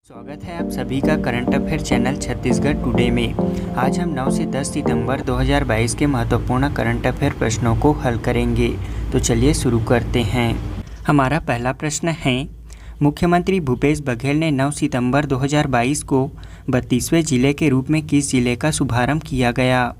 स्वागत है आप सभी का current affair channel Chhattisgarh today में। आज हम 9 से 10 सितंबर 2022 के महत्वपूर्ण करंट अफेयर प्रश्नों को हल करेंगे। तो चलिए शुरू करते हैं। हमारा पहला प्रश्न है, मुख्यमंत्री भूपेश बघेल ने 9 सितंबर 2022 को 32वें जिले के रूप में किस जिले का शुभारंभ किया गया?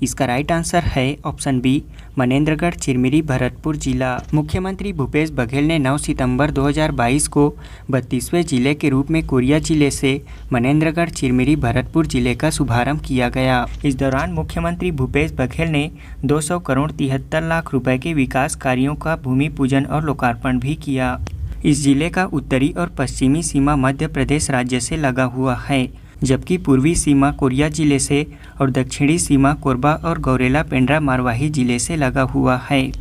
इसका राइट आंसर है ऑप्शन बी, मनेंद्रगढ़ चिरमिरी भरतपुर जिला। मुख्यमंत्री भूपेश बघेल ने 9 सितंबर 2022 को 32वें जिले के रूप में कोरिया जिले से मनेंद्रगढ़ चिरमिरी भरतपुर जिले का शुभारंभ किया गया। इस दौरान मुख्यमंत्री भूपेश बघेल ने 200 करोड़ 73 लाख रुपए के विकास कार्यों का भूमि पूजन और लोकार्पण भी किया। इस जिले का उत्तरी और पश्चिमी सीमा मध्य प्रदेश राज्य से लगा हुआ है, जबकि पूर्वी सीमा कोरिया जिले से और दक्षिणी सीमा कोरबा और गौरेला पेंड्रा मारवाही जिले से लगा हुआ है।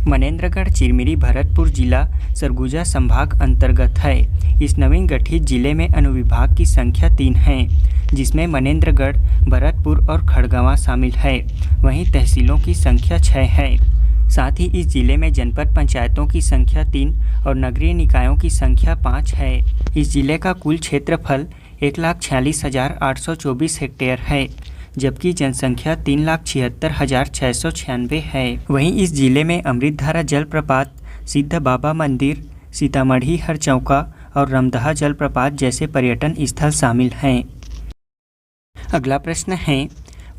मनेंद्रगढ़ चिरमिरी भरतपुर जिला सरगुजा संभाग अंतर्गत है। इस नवीन गठित जिले में अनुविभाग की संख्या 3 है, जिसमें मनेंद्रगढ़, भरतपुर और खड़गवां शामिल है। वहीं तहसीलों की संख्या 6 है। साथ ही इस जिले में जनपद पंचायतों की संख्या 3 और नगरीय निकायों की संख्या 5 है। इस जिले का कुल क्षेत्रफल 1,46,824 हेक्टेयर है, जबकि जनसंख्या 3,76,696 है। वहीं इस जिले में अमृतधारा जलप्रपात, सिद्ध बाबा मंदिर, सीतामढ़ी हरचौका और रमदहा जलप्रपात जैसे पर्यटन स्थल शामिल हैं। अगला प्रश्न है,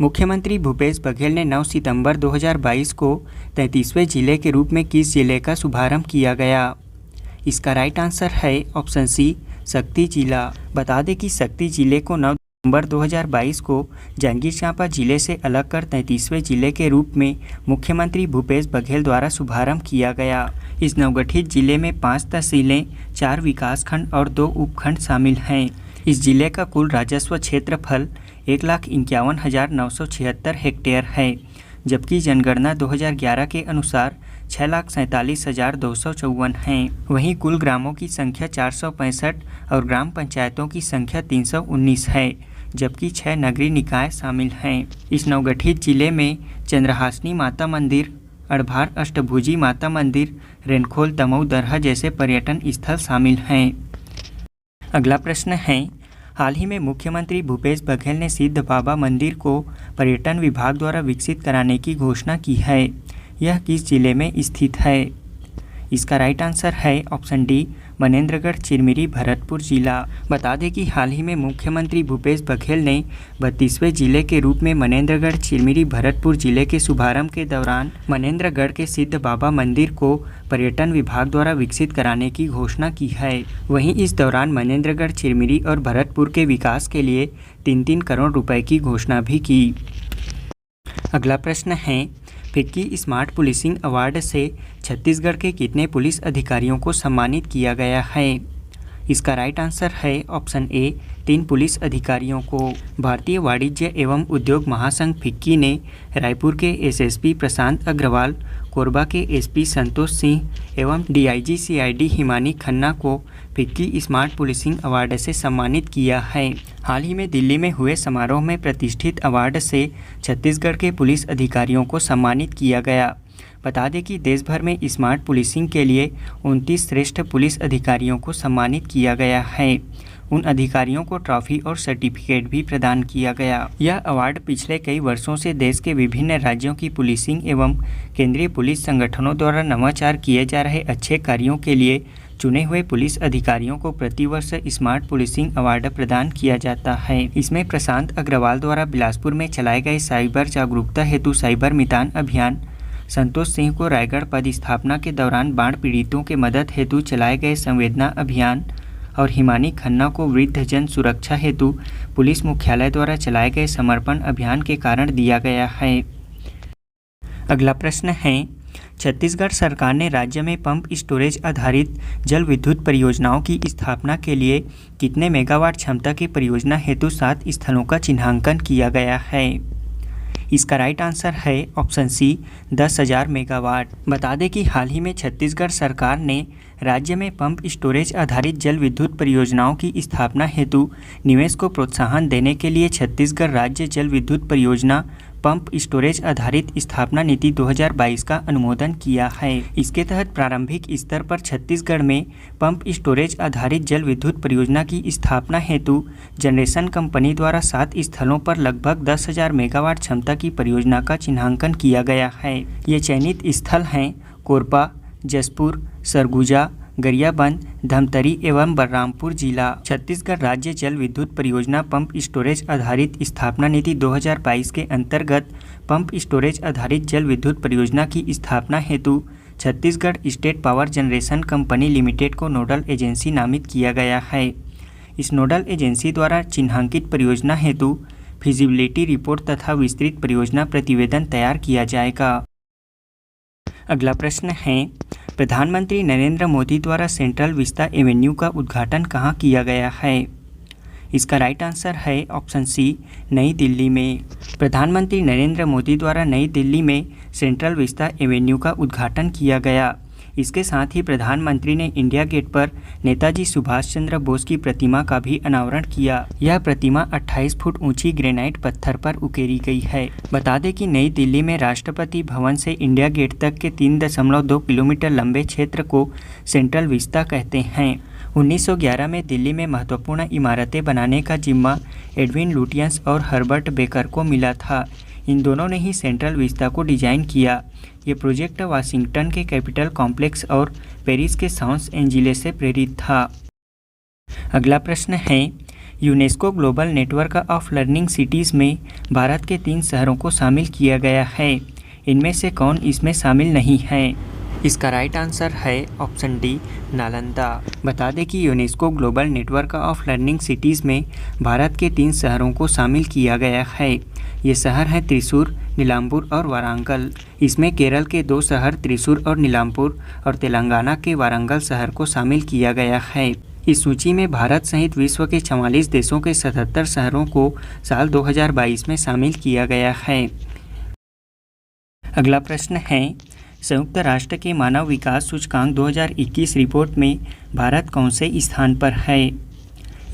मुख्यमंत्री भूपेश बघेल ने 9 सितंबर 2022 को 33वें जिले के रूप में किस जिले का शुभारंभ किया गया? इसका राइट आंसर है ऑप्शन सी, शक्ति जिला। बता दें कि शक्ति जिले को 9 सितंबर 2022 को जांजगीर चांपा जिले से अलग कर 33वें जिले के रूप में मुख्यमंत्री भूपेश बघेल द्वारा शुभारंभ किया गया। इस नवगठित जिले में 5 तहसीलें, 4 विकासखंड और 2 उपखंड शामिल हैं। इस जिले का कुल राजस्व क्षेत्रफल 1,51,976 हेक्टेयर है, जबकि जनगणना 2011 के अनुसार 6,47,254 हैं। वहीं कुल ग्रामों की संख्या 465 और ग्राम पंचायतों की संख्या 319 है, जबकि 6 नगरीय निकाय शामिल हैं। इस नवगठित जिले में चंद्रहासनी माता मंदिर, अड़भार अष्टभुजी माता मंदिर, रेनखोल दमऊ दरहा जैसे पर्यटन स्थल शामिल हैं। अगला प्रश्न है, हाल ही में मुख्यमंत्री भूपेश बघेल ने सिद्ध बाबा मंदिर को पर्यटन विभाग द्वारा विकसित कराने की घोषणा की है। यह किस जिले में स्थित है? इसका राइट आंसर है ऑप्शन डी, मनेंद्रगढ़ चिरमिरी भरतपुर जिला। बता दें कि हाल ही में मुख्यमंत्री भूपेश बघेल ने 32वें जिले के रूप में मनेंद्रगढ़ चिरमिरी भरतपुर जिले के शुभारंभ के दौरान मनेंद्रगढ़ के सिद्ध बाबा मंदिर को पर्यटन विभाग द्वारा विकसित कराने की घोषणा की है। वहीं इस दौरान मनेंद्रगढ़ चिरमिरी और भरतपुर के विकास के लिए 3-3 करोड़ रुपए की घोषणा भी की। अगला प्रश्न है, फिक्की स्मार्ट पुलिसिंग अवार्ड से छत्तीसगढ़ के कितने पुलिस अधिकारियों को सम्मानित किया गया है? इसका राइट आंसर है ऑप्शन ए, 3 पुलिस अधिकारियों को। भारतीय वाणिज्य एवं उद्योग महासंघ फिक्की ने रायपुर के एसएसपी प्रशांत अग्रवाल, कोरबा के एसपी संतोष सिंह एवं डीआईजी सीआईडी हिमानी खन्ना को फिक्की स्मार्ट पुलिसिंग अवार्ड से सम्मानित किया है। हाल ही में दिल्ली में हुए समारोह में प्रतिष्ठित अवार्ड से छत्तीसगढ़ के पुलिस अधिकारियों को सम्मानित किया गया। बता दें कि देश भर में स्मार्ट पुलिसिंग के लिए 29 श्रेष्ठ पुलिस अधिकारियों को सम्मानित किया गया है। उन अधिकारियों को ट्रॉफी और सर्टिफिकेट भी प्रदान किया गया। यह अवार्ड पिछले कई वर्षों से देश के विभिन्न राज्यों की पुलिसिंग एवं केंद्रीय पुलिस संगठनों द्वारा नवाचार किए जा रहे अच्छे कार्यों के लिए चुने हुए पुलिस अधिकारियों को प्रतिवर्ष स्मार्ट पुलिसिंग अवार्ड प्रदान किया जाता है। इसमें प्रशांत अग्रवाल द्वारा बिलासपुर में चलाए गए साइबर जागरूकता हेतु साइबर मितान अभियान, संतोष सिंह को रायगढ़ पदस्थापना के दौरान बाढ़ पीड़ितों के मदद हेतु चलाए गए संवेदना अभियान और हिमानी खन्ना को वृद्धजन सुरक्षा हेतु पुलिस मुख्यालय द्वारा चलाए गए समर्पण अभियान के कारण दिया गया है। अगला प्रश्न है, छत्तीसगढ़ सरकार ने राज्य में पंप स्टोरेज आधारित जल विद्युत परियोजनाओं की स्थापना के लिए कितने मेगावाट क्षमता की परियोजना हेतु 7 स्थलों का चिन्हांकन किया गया है? इसका राइट आंसर है ऑप्शन सी, 10,000 मेगावाट। बता दें कि हाल ही में छत्तीसगढ़ सरकार ने राज्य में पंप स्टोरेज आधारित जल विद्युत परियोजनाओं की स्थापना हेतु निवेश को प्रोत्साहन देने के लिए छत्तीसगढ़ राज्य जल विद्युत परियोजना पंप स्टोरेज आधारित स्थापना नीति 2022 का अनुमोदन किया है। इसके तहत प्रारंभिक स्तर पर छत्तीसगढ़ में पंप स्टोरेज आधारित जल विद्युत परियोजना की स्थापना हेतु जनरेशन कंपनी द्वारा 7 स्थलों पर लगभग 10,000 मेगावाट क्षमता की परियोजना का चिन्हांकन किया गया है। ये चयनित स्थल हैं कोरबा, जसपुर, सरगुजा, गरियाबंद, धमतरी एवं बलरामपुर जिला। छत्तीसगढ़ राज्य जल विद्युत परियोजना पंप स्टोरेज आधारित स्थापना नीति 2022 के अंतर्गत पंप स्टोरेज आधारित जल विद्युत परियोजना की स्थापना हेतु Chhattisgarh state power generation company limited को नोडल एजेंसी नामित किया गया है। इस नोडल एजेंसी द्वारा चिन्हांकित परियोजना हेतु फिजिबिलिटी रिपोर्ट तथा विस्तृत परियोजना प्रतिवेदन तैयार किया जाएगा। अगला प्रश्न है, प्रधानमंत्री नरेंद्र मोदी द्वारा सेंट्रल विस्ता एवेन्यू का उद्घाटन कहाँ किया गया है? इसका राइट आंसर है ऑप्शन सी, नई दिल्ली में। प्रधानमंत्री नरेंद्र मोदी द्वारा नई दिल्ली में सेंट्रल विस्ता एवेन्यू का उद्घाटन किया गया। इसके साथ ही प्रधानमंत्री ने इंडिया गेट पर नेताजी सुभाष चंद्र बोस की प्रतिमा का भी अनावरण किया। यह प्रतिमा 28 फुट ऊंची ग्रेनाइट पत्थर पर उकेरी गई है। बता दें कि नई दिल्ली में राष्ट्रपति भवन से इंडिया गेट तक के 3.2 किलोमीटर लंबे क्षेत्र को सेंट्रल विस्ता कहते हैं। 1911 में दिल्ली में महत्वपूर्ण इमारतें बनाने का जिम्मा एडविन लुटियंस और हर्बर्ट बेकर को मिला था। इन दोनों ने ही सेंट्रल विस्ता को डिजाइन किया। ये प्रोजेक्ट वाशिंगटन के कैपिटल कॉम्प्लेक्स और पेरिस के लॉस एंजिलेस से प्रेरित था। अगला प्रश्न है, UNESCO global network of learning cities में भारत के 3 शहरों को शामिल किया गया है। इनमें से कौन इसमें शामिल नहीं है? इसका राइट आंसर है ऑप्शन डी, नालंदा। बता दें कि UNESCO global network of learning cities में भारत के 3 शहरों को शामिल किया गया है। ये शहर हैं त्रिशूर, नीलाम्बूर और वारंगल। इसमें केरल के 2 शहर त्रिशूर और नीलाम्बूर और तेलंगाना के वारंगल शहर को शामिल किया गया है। इस सूची में भारत सहित विश्व के 44 देशों के 77 शहरों को साल 2022 में शामिल किया गया है। अगला प्रश्न है, संयुक्त राष्ट्र के मानव विकास सूचकांक 2021 रिपोर्ट में भारत कौन से स्थान पर है?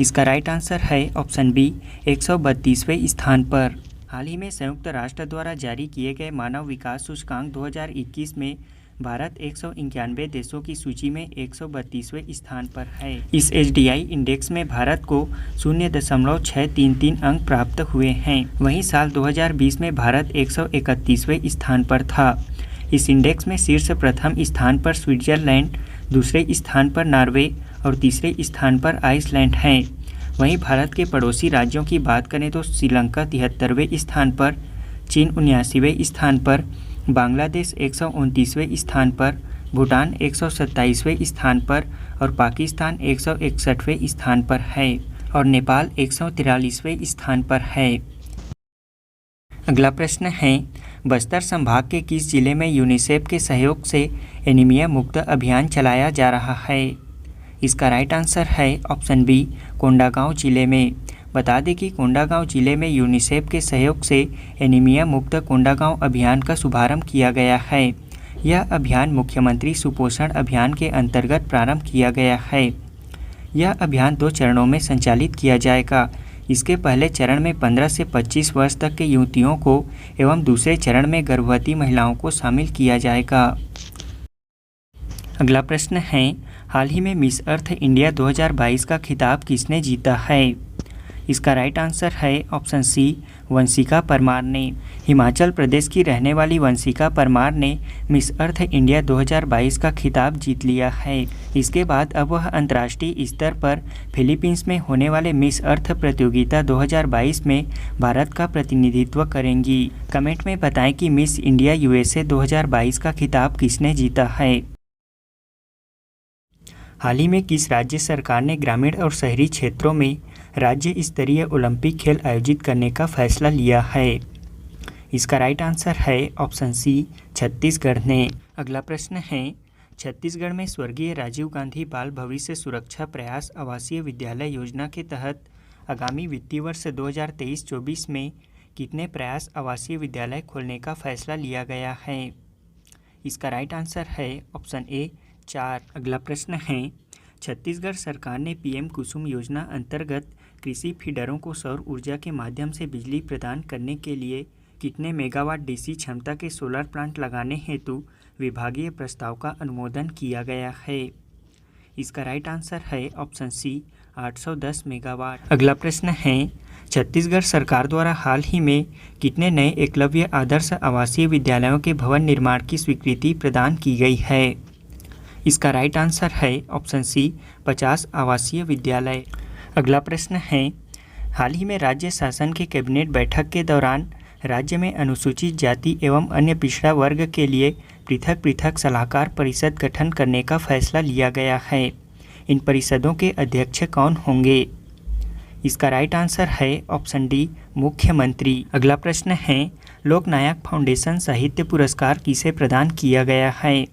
इसका राइट आंसर है ऑप्शन बी, 132वें स्थान पर। हाल ही में संयुक्त राष्ट्र द्वारा जारी किए गए मानव विकास सूचकांक 2021 में भारत 191 देशों की सूची में 132वें स्थान पर है। इस HDI इंडेक्स में भारत को 0.633 अंक प्राप्त हुए हैं। वहीं साल 2020 में भारत 131वें स्थान पर था। इस इंडेक्स में शीर्ष प्रथम स्थान पर स्विट्जरलैंड, दूसरे स्थान पर नॉर्वे और तीसरे स्थान पर आइसलैंड हैं। वहीं भारत के पड़ोसी राज्यों की बात करें तो श्रीलंका 73वें स्थान पर, चीन 79वें स्थान पर, बांग्लादेश 129वें स्थान पर, भूटान 127वें स्थान पर और पाकिस्तान 161वें स्थान पर है और नेपाल 143वें स्थान पर है। अगला प्रश्न है, बस्तर संभाग के किस जिले में यूनिसेफ के सहयोग से एनीमिया मुक्त अभियान चलाया जा रहा है? इसका राइट आंसर है ऑप्शन बी, कोंडागांव जिले में। बता दें कि कोंडागांव जिले में यूनिसेफ के सहयोग से एनीमिया मुक्त कोंडागांव अभियान का शुभारंभ किया गया है। यह अभियान मुख्यमंत्री सुपोषण अभियान के अंतर्गत प्रारंभ किया गया है। यह अभियान 2 चरणों में संचालित किया जाएगा। इसके पहले चरण में 15 से 25 वर्ष तक के युवतियों को एवं दूसरे चरण में गर्भवती महिलाओं को शामिल किया जाएगा। अगला प्रश्न है, हाल ही में मिस अर्थ इंडिया 2022 का खिताब किसने जीता है? इसका राइट आंसर है ऑप्शन सी, वंशिका परमार ने। हिमाचल प्रदेश की रहने वाली वंशिका परमार ने मिस अर्थ इंडिया 2022 का खिताब जीत लिया है। इसके बाद अब वह अंतर्राष्ट्रीय स्तर पर फिलीपींस में होने वाले मिस अर्थ प्रतियोगिता 2022 में भारत का प्रतिनिधित्व करेंगी। कमेंट में बताएं कि मिस इंडिया USA 2022 का खिताब किसने जीता है। हाल ही में किस राज्य सरकार ने ग्रामीण और शहरी क्षेत्रों में राज्य स्तरीय ओलंपिक खेल आयोजित करने का फैसला लिया है? इसका राइट आंसर है ऑप्शन सी, छत्तीसगढ़ ने। अगला प्रश्न है, छत्तीसगढ़ में स्वर्गीय राजीव गांधी बाल भविष्य सुरक्षा प्रयास आवासीय विद्यालय योजना के तहत आगामी वित्तीय वर्ष 2023-24 में कितने प्रयास आवासीय विद्यालय खोलने का फैसला लिया गया है? इसका राइट आंसर है ऑप्शन ए, 4। अगला प्रश्न है, छत्तीसगढ़ सरकार ने PM कुसुम योजना अंतर्गत कृषि फीडरों को सौर ऊर्जा के माध्यम से बिजली प्रदान करने के लिए कितने मेगावाट डीसी क्षमता के सोलर प्लांट लगाने हेतु विभागीय प्रस्ताव का अनुमोदन किया गया है? इसका राइट आंसर है ऑप्शन सी 810 मेगावाट। अगला प्रश्न है, छत्तीसगढ़ सरकार द्वारा हाल ही में कितने नए एकलव्य आदर्श आवासीय विद्यालयों के भवन निर्माण की स्वीकृति प्रदान की गई है? इसका राइट आंसर है ऑप्शन सी 50 आवासीय विद्यालय। अगला प्रश्न है, हाल ही में राज्य शासन की कैबिनेट बैठक के दौरान राज्य में अनुसूचित जाति एवं अन्य पिछड़ा वर्ग के लिए पृथक पृथक सलाहकार परिषद गठन करने का फैसला लिया गया है। इन परिषदों के अध्यक्ष कौन होंगे? इसका राइट आंसर है ऑप्शन डी मुख्यमंत्री। अगला प्रश्न है, लोकनायक फाउंडेशन साहित्य पुरस्कार किसे प्रदान किया गया है?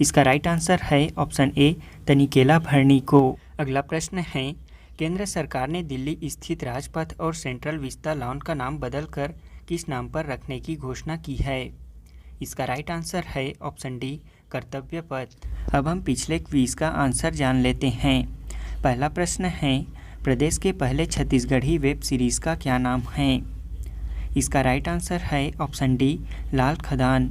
इसका राइट आंसर है ऑप्शन ए तनिकेला भरनी को। अगला प्रश्न है, केंद्र सरकार ने दिल्ली स्थित राजपथ और सेंट्रल विस्ता लॉन का नाम बदलकर किस नाम पर रखने की घोषणा की है? इसका राइट आंसर है ऑप्शन डी कर्तव्य पथ। अब हम पिछले क्विज का आंसर जान लेते हैं। पहला प्रश्न है, प्रदेश के पहले छत्तीसगढ़ी वेब सीरीज़ का क्या नाम है? इसका राइट आंसर है ऑप्शन डी लाल खदान।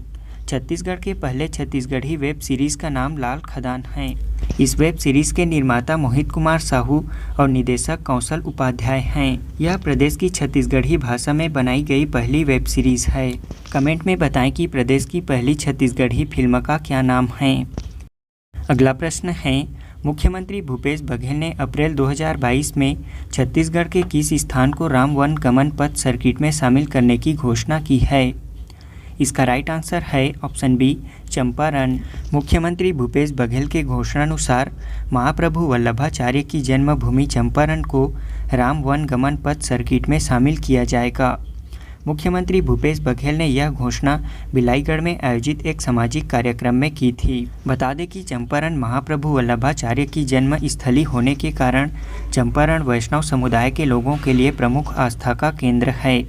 छत्तीसगढ़ के पहले छत्तीसगढ़ी वेब सीरीज़ का नाम लाल खदान है। इस वेब सीरीज़ के निर्माता मोहित कुमार साहू और निदेशक कौशल उपाध्याय हैं। यह प्रदेश की छत्तीसगढ़ी भाषा में बनाई गई पहली वेब सीरीज़ है। कमेंट में बताएं कि प्रदेश की पहली छत्तीसगढ़ी फिल्म का क्या नाम है। अगला प्रश्न है, मुख्यमंत्री भूपेश बघेल ने अप्रैल 2022 में छत्तीसगढ़ के किस स्थान को राम वन गमन पथ सर्किट में शामिल करने की घोषणा की है? इसका राइट आंसर है ऑप्शन बी चंपारण। मुख्यमंत्री भूपेश बघेल के घोषणानुसार महाप्रभु वल्लभाचार्य की जन्मभूमि चंपारण को राम वन गमन पथ सर्किट में शामिल किया जाएगा। मुख्यमंत्री भूपेश बघेल ने यह घोषणा बिलाईगढ़ में आयोजित एक सामाजिक कार्यक्रम में की थी। बता दें कि चंपारण महाप्रभु वल्लभाचार्य की जन्म स्थली होने के कारण चंपारण वैष्णव समुदाय के लोगों के लिए प्रमुख आस्था का केंद्र है।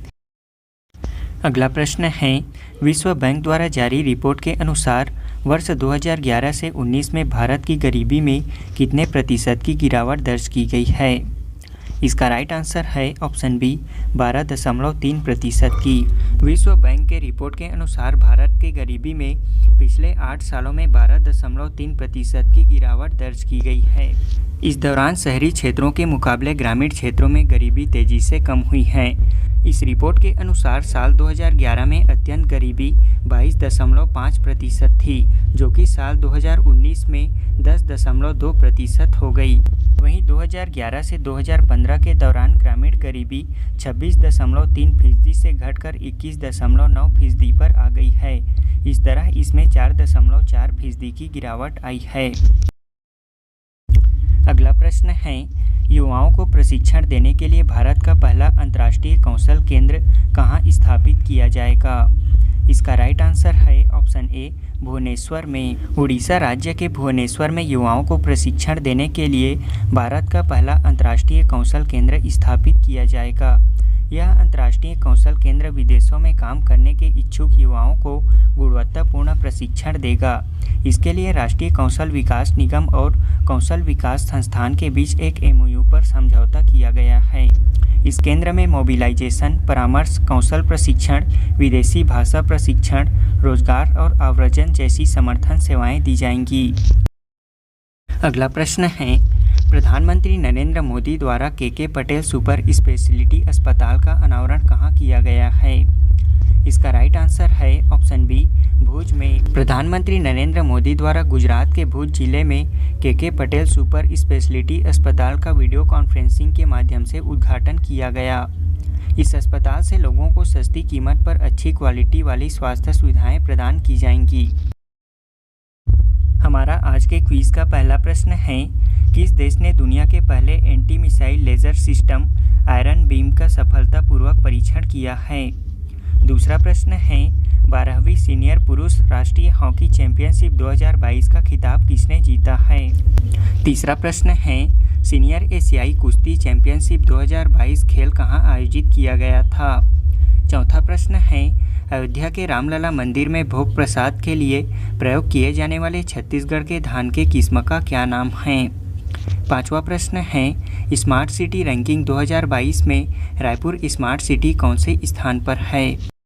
अगला प्रश्न है, विश्व बैंक द्वारा जारी रिपोर्ट के अनुसार वर्ष 2011 से 19 में भारत की गरीबी में कितने प्रतिशत की गिरावट दर्ज की गई है? इसका राइट आंसर है ऑप्शन बी 12.3% की। विश्व बैंक के रिपोर्ट के अनुसार भारत के गरीबी में पिछले 8 सालों में 12.3% की गिरावट दर्ज की गई है। इस दौरान शहरी क्षेत्रों के मुकाबले ग्रामीण क्षेत्रों में गरीबी तेजी से कम हुई है। इस रिपोर्ट के अनुसार साल 2011 में अत्यंत गरीबी 22.5% थी, जो कि साल 2019 में 10.2% हो गई। वहीं 2011 से 2015 के दौरान ग्रामीण गरीबी 26.3% से घटकर 21.9% पर आ गई है। इस तरह इसमें 4.4% की गिरावट आई है। अगला प्रश्न है, युवाओं को प्रशिक्षण देने के लिए भारत का पहला अंतर्राष्ट्रीय कौशल केंद्र कहाँ स्थापित किया जाएगा? इसका राइट आंसर है ऑप्शन ए भुवनेश्वर में। उड़ीसा राज्य के भुवनेश्वर में युवाओं को प्रशिक्षण देने के लिए भारत का पहला अंतर्राष्ट्रीय कौशल केंद्र स्थापित किया जाएगा। यह अंतर्राष्ट्रीय कौशल केंद्र विदेशों में काम करने के इच्छुक युवाओं को गुणवत्तापूर्ण प्रशिक्षण देगा। इसके लिए राष्ट्रीय कौशल विकास निगम और कौशल विकास संस्थान के बीच एक MOU पर समझौता किया गया है। इस केंद्र में मोबिलाइजेशन, परामर्श, कौशल प्रशिक्षण, विदेशी भाषा प्रशिक्षण, रोजगार और आव्रजन जैसी समर्थन सेवाएं दी जाएंगी। अगला प्रश्न है, प्रधानमंत्री नरेंद्र मोदी द्वारा KK पटेल सुपर स्पेशलिटी अस्पताल का अनावरण कहाँ किया गया है? इसका राइट आंसर है ऑप्शन बी भुज में। प्रधानमंत्री नरेंद्र मोदी द्वारा गुजरात के भुज जिले में KK पटेल सुपर स्पेशलिटी अस्पताल का वीडियो कॉन्फ्रेंसिंग के माध्यम से उद्घाटन किया गया। इस अस्पताल से लोगों को सस्ती कीमत पर अच्छी क्वालिटी वाली स्वास्थ्य सुविधाएं प्रदान की जाएंगी। हमारा आज के क्विज का पहला प्रश्न है, किस देश ने दुनिया के पहले anti missile laser system iron beam का सफलतापूर्वक परीक्षण किया है? दूसरा प्रश्न है, 12वीं सीनियर पुरुष राष्ट्रीय हॉकी चैंपियनशिप 2022 का खिताब किसने जीता है? तीसरा प्रश्न है, सीनियर एशियाई कुश्ती चैंपियनशिप 2022 खेल कहाँ आयोजित किया गया था? चौथा प्रश्न है, अयोध्या के रामलला मंदिर में भोग प्रसाद के लिए प्रयोग किए जाने वाले छत्तीसगढ़ के धान के किस्म का क्या नाम है? पांचवा प्रश्न है, स्मार्ट सिटी रैंकिंग 2022 में रायपुर स्मार्ट सिटी कौन से स्थान पर है?